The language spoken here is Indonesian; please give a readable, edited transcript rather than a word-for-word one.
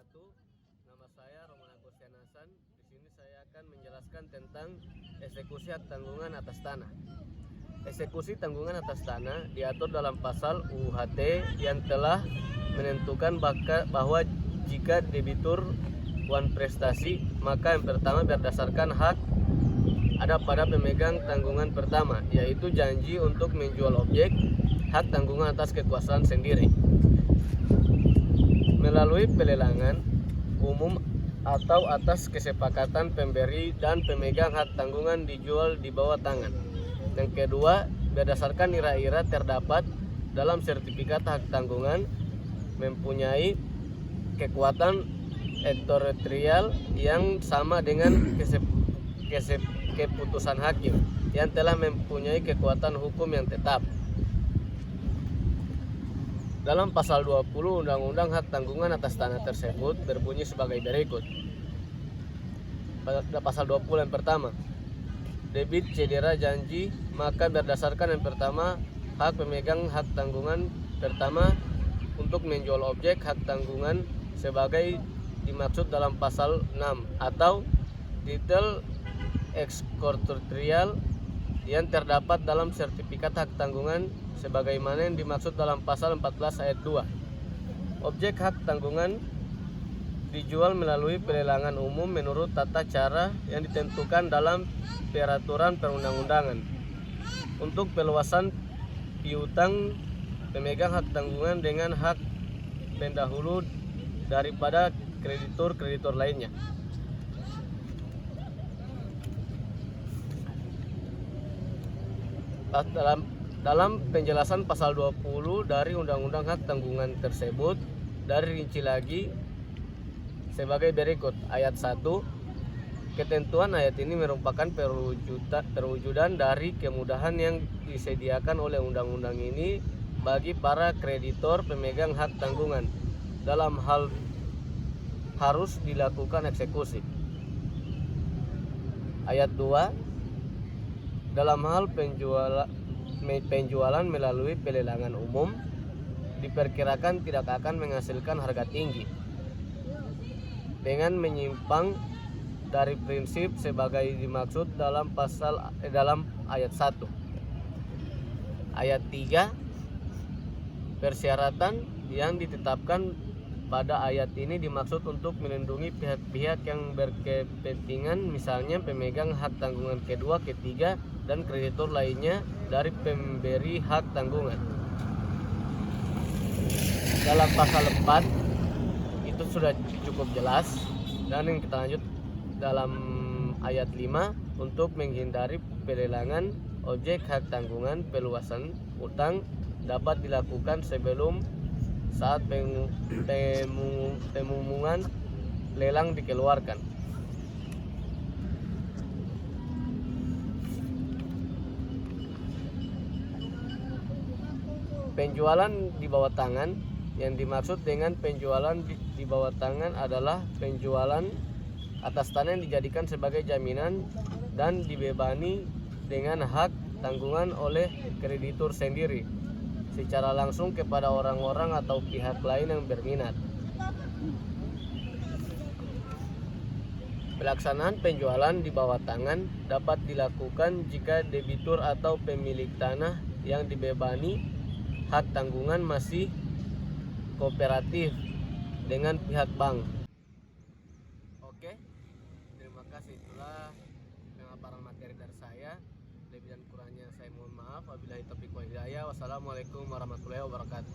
wabarakatuh. Nama saya Roman Agustin Hasan. Di sini saya akan menjelaskan tentang eksekusi hak tanggungan atas tanah. Eksekusi tanggungan atas tanah diatur dalam pasal UU-HT yang telah menentukan bahwa jika debitur wan prestasi, maka yang pertama berdasarkan hak ada pada pemegang tanggungan pertama, yaitu janji untuk menjual objek hak tanggungan atas kekuasaan sendiri melalui pelelangan umum atau atas kesepakatan pemberi dan pemegang hak tanggungan dijual di bawah tangan. Yang kedua, berdasarkan ira-ira terdapat dalam sertifikat hak tanggungan mempunyai kekuatan ekstraterial yang sama dengan keputusan hakim yang telah mempunyai kekuatan hukum yang tetap. Dalam pasal 20 Undang-Undang Hak Tanggungan atas Tanah tersebut berbunyi sebagai berikut. Pada pasal 20 yang pertama, debit cedera janji, maka berdasarkan yang pertama, hak pemegang hak tanggungan pertama untuk menjual objek hak tanggungan sebagai dimaksud dalam pasal 6 atau detail ekstraterial yang terdapat dalam sertifikat hak tanggungan sebagaimana yang dimaksud dalam pasal 14 ayat 2. Objek hak tanggungan dijual melalui pelelangan umum menurut tata cara yang ditentukan dalam peraturan perundang-undangan. Untuk perluasan piutang pemegang hak tanggungan dengan hak pendahulu daripada kreditur-kreditur lainnya. Dalam penjelasan pasal 20 dari Undang-Undang Hak Tanggungan tersebut dari rinci lagi sebagai berikut. Ayat 1, ketentuan ayat ini merupakan perwujudan dari kemudahan yang disediakan oleh undang-undang ini bagi para kreditor pemegang hak tanggungan dalam hal harus dilakukan eksekusi. Ayat 2, dalam hal penjualan melalui pelelangan umum diperkirakan tidak akan menghasilkan harga tinggi dengan menyimpang dari prinsip sebagai dimaksud dalam ayat 1. Ayat 3, persyaratan yang ditetapkan pada ayat ini dimaksud untuk melindungi pihak-pihak yang berkepentingan, misalnya pemegang hak tanggungan kedua, ketiga, dan kreditur lainnya dari pemberi hak tanggungan. Dalam pasal 4 itu sudah cukup jelas, dan yang kita lanjut dalam ayat 5, untuk menghindari pelelangan objek hak tanggungan, perluasan utang dapat dilakukan sebelum saat pengumuman lelang dikeluarkan. Penjualan di bawah tangan, yang dimaksud dengan penjualan di bawah tangan adalah penjualan atas tanah yang dijadikan sebagai jaminan dan dibebani dengan hak tanggungan oleh kreditur sendiri secara langsung kepada orang-orang atau pihak lain yang berminat. Pelaksanaan penjualan di bawah tangan dapat dilakukan jika debitur atau pemilik tanah yang dibebani hak tanggungan masih kooperatif dengan pihak bank. Oke, terima kasih. Itulah pemaparan materi dari saya. Lebih dan kurangnya saya mohon maaf. Wabillahi taufiq wal hidayah. Wassalamualaikum warahmatullahi wabarakatuh.